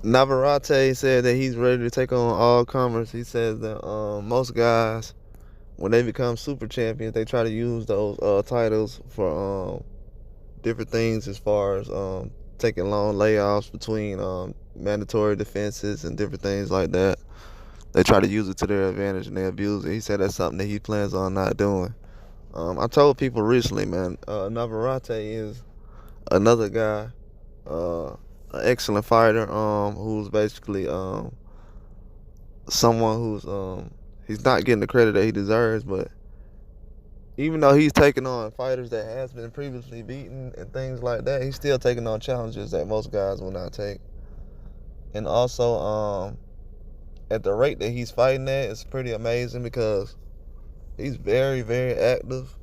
Navarrete said that he's ready to take on all comers. He says that most guys, when they become super champions, they try to use those titles for different things, as far as taking long layoffs between mandatory defenses and different things like that. They try to use it to their advantage and they abuse it. He said that's something that he plans on not doing. I told people recently, man, Navarrete is another guy, an excellent fighter, who's basically someone who's he's not getting the credit that he deserves, but even though he's taking on fighters that has been previously beaten and things like that, he's still taking on challenges that most guys will not take. And also, at the rate that he's fighting at, it's pretty amazing because he's very, very active.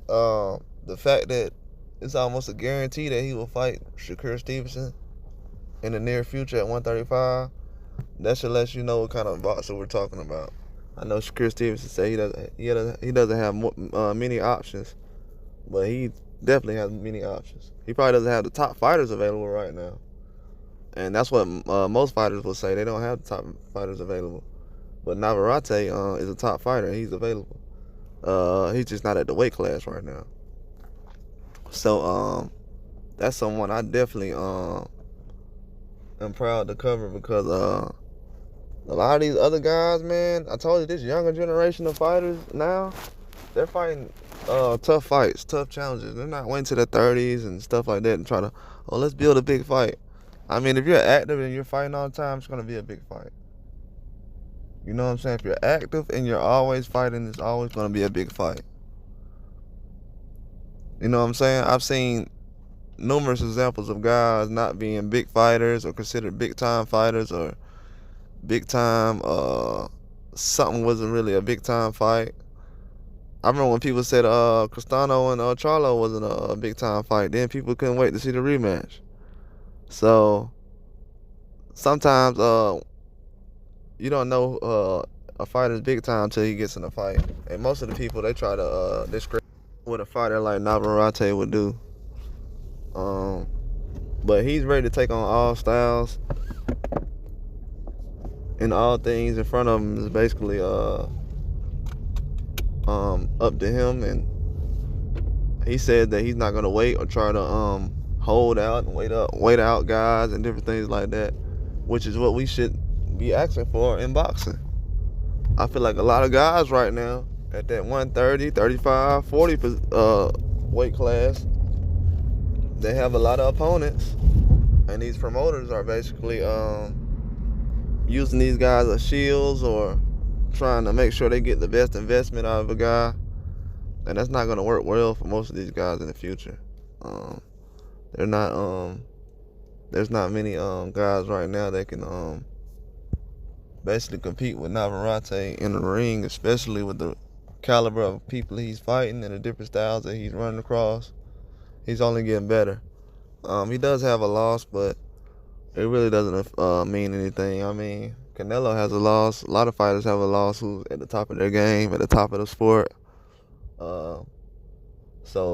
The fact that it's almost a guarantee that he will fight Shakur Stevenson in the near future at 135, that should let you know what kind of boxer we're talking about. I know Shakur Stevenson say he doesn't have many options, but he definitely has many options. He probably doesn't have the top fighters available right now, and that's what most fighters will say. They don't have the top fighters available, but Navarrete is a top fighter and he's available. He's just not at the weight class right now. So that's someone I definitely am proud to cover, because a lot of these other guys, man, I told you, this younger generation of fighters now, they're fighting tough fights, tough challenges. They're not waiting to their 30s and stuff like that and try to, oh, let's build a big fight. I mean, if you're active and you're fighting all the time, it's going to be a big fight. You know what I'm saying? If you're active and you're always fighting, it's always going to be a big fight. You know what I'm saying? I've seen numerous examples of guys not being big fighters or considered big time fighters, or big time something wasn't really a big time fight. I remember when people said Cristiano and Charlo wasn't a big time fight, then people couldn't wait to see the rematch. So sometimes you don't know a fighter's big time until he gets in a fight, and most of the people, they try to discredit what a fighter like Navarrete would do. But he's ready to take on all styles, and all things in front of him is basically up to him. And he said that he's not gonna wait or try to hold out and wait out guys and different things like that, which is what we should be asking for in boxing. I feel like a lot of guys right now at that 130, 35, 40 weight class, they have a lot of opponents, and these promoters are basically using these guys as shields, or trying to make sure they get the best investment out of a guy, and that's not going to work well for most of these guys in the future. There's not many guys right now that can basically compete with Navarrete in the ring, especially with the caliber of people he's fighting and the different styles that he's running across. He's only getting better. He does have a loss, but it really doesn't mean anything. I mean, Canelo has a loss. A lot of fighters have a loss who's at the top of their game, at the top of the sport. So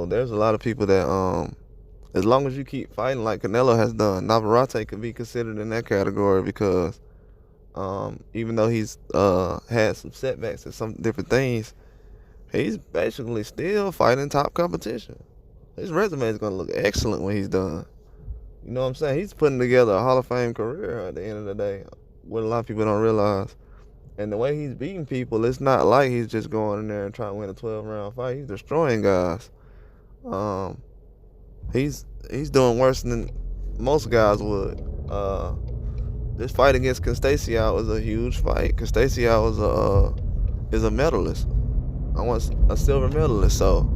there's a lot of people that, as long as you keep fighting like Canelo has done, Navarrete could be considered in that category, because even though he's had some setbacks and some different things, he's basically still fighting top competition. His resume is going to look excellent when he's done. You know what I'm saying? He's putting together a Hall of Fame career at the end of the day, what a lot of people don't realize. And the way he's beating people, it's not like he's just going in there and trying to win a 12-round fight. He's destroying guys. He's doing worse than most guys would. This fight against Constacia was a huge fight. Constacia is a medalist. I want a silver medalist, so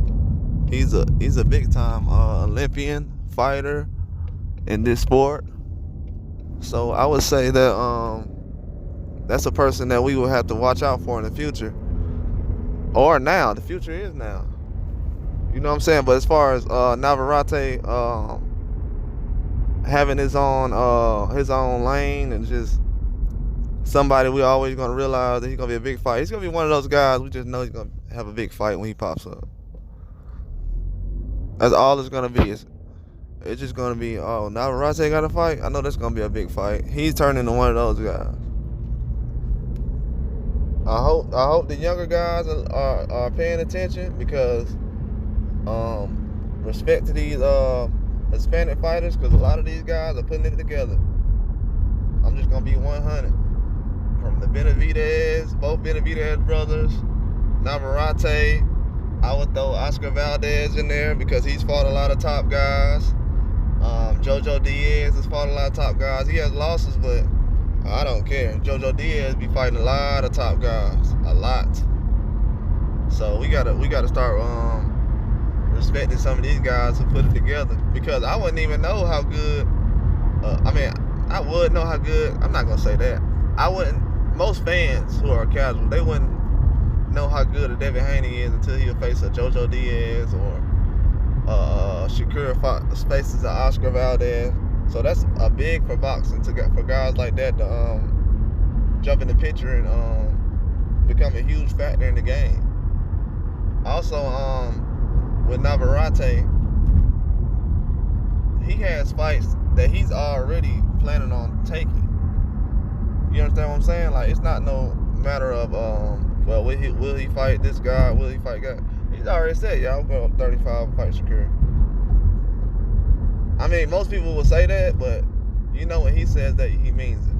he's a big time Olympian fighter in this sport. So I would say that that's a person that we will have to watch out for in the future, or now. The future is now. You know what I'm saying? But as far as Navarrete having his own lane, and just somebody we always gonna realize that he's gonna be a big fight. He's gonna be one of those guys we just know he's gonna have a big fight when he pops up. That's all it's gonna be. it's just gonna be, oh, Navarrete got a fight. I know that's gonna be a big fight. He's turning into one of those guys. I hope the younger guys are paying attention, because respect to these Hispanic fighters, because a lot of these guys are putting it together. I'm just gonna be 100. From the Benavidez, both Benavidez brothers, Navarrete. I would throw Oscar Valdez in there because he's fought a lot of top guys. Jojo Diaz has fought a lot of top guys. He has losses, but I don't care. Jojo Diaz be fighting a lot of top guys, a lot. So we gotta start respecting some of these guys who put it together, because I wouldn't even know how good. I would know how good. I'm not gonna say that. I wouldn't. Most fans who are casual, they wouldn't know how good a Devin Haney is until he'll face a Jojo Diaz or Shakur faces an Oscar Valdez. So that's a big for boxing, for guys like that to jump in the picture and become a huge factor in the game. Also, with Navarrete, he has fights that he's already planning on taking. You understand what I'm saying? Like, it's not no matter of well, will he fight this guy? Will he fight guy? He's already said, yeah, I'll go up 35 and fight Shakur. I mean, most people will say that, but you know when he says that, he means it.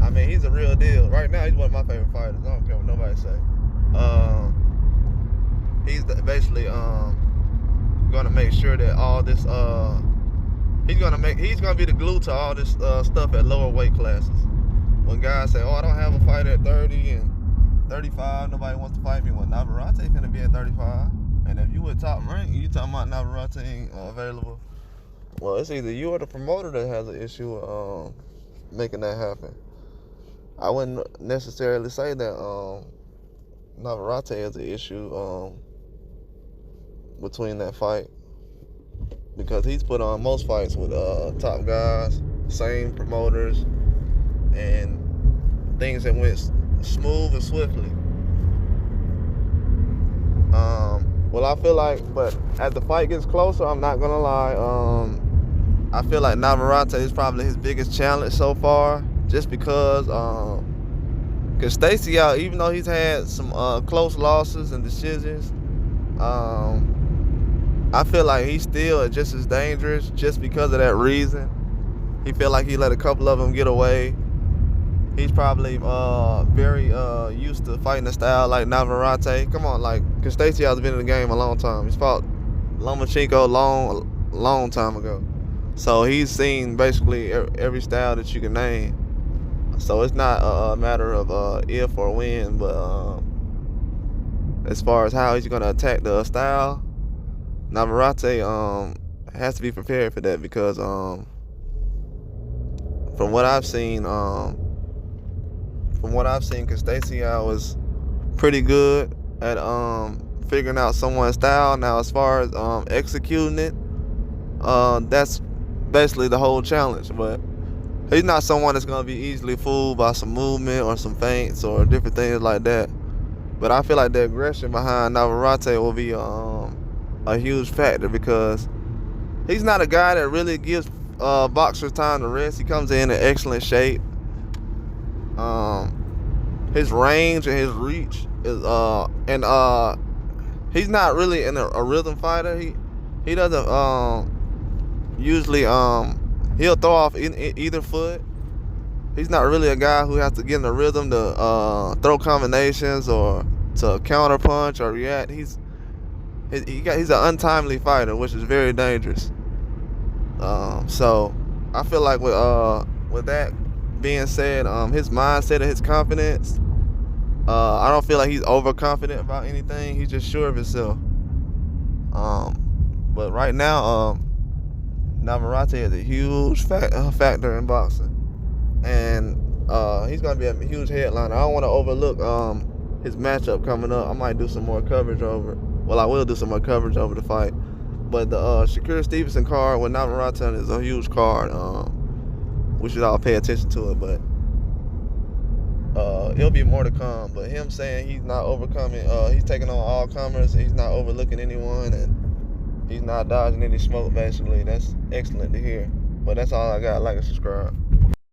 I mean, he's a real deal. Right now, he's one of my favorite fighters. I don't care what nobody say. He's basically gonna make sure that all this he's gonna be the glue to all this stuff at lower weight classes. When guys say, oh, I don't have a fight at 30 and 35, nobody wants to fight me. Well, Navarrete finna be at 35. And if you with top rank, you talking about Navarrete ain't available, well, it's either you or the promoter that has an issue making that happen. I wouldn't necessarily say that Navarrete is an issue between that fight, because he's put on most fights with top guys, same promoters, and things that went smooth and swiftly. Well, I feel like, but as the fight gets closer, I'm not gonna lie, I feel like Navarrete is probably his biggest challenge so far, just because Stacy out, even though he's had some close losses and decisions, I feel like he's still just as dangerous just because of that reason. He feel like he let a couple of them get away. He's probably very used to fighting a style like Navarrete. Come on, like, because Stacy has been in the game a long time. He's fought Lomachenko long time ago. So he's seen basically every style that you can name. So it's not a matter of if or when, but as far as how he's going to attack the style, Navarrete has to be prepared for that, because from what I've seen, Stacy was pretty good at figuring out someone's style. Now, as far as executing it, that's basically the whole challenge. But he's not someone that's going to be easily fooled by some movement or some feints or different things like that. But I feel like the aggression behind Navarrete will be a huge factor, because he's not a guy that really gives boxers time to rest. He comes in excellent shape. His range and his reach is he's not really in a rhythm fighter. He doesn't usually he'll throw off either foot. He's not really a guy who has to get in a rhythm to throw combinations or to counter punch or react. He's an untimely fighter, which is very dangerous. So I feel like with that being said, his mindset and his confidence, I don't feel like he's overconfident about anything. He's just sure of himself. But right now, Navarrete is a huge factor in boxing, and he's gonna be a huge headliner. I don't want to overlook his matchup coming up. I might do some more coverage over it. Well, I will do some more coverage over the fight. But the Shakur Stevenson card with Navarrete is a huge card. We should all pay attention to it, but it'll be more to come. But him saying he's not overcoming, he's taking on all comers, he's not overlooking anyone, and He's not dodging any smoke, basically. That's excellent to hear. But that's all I got. Like and subscribe.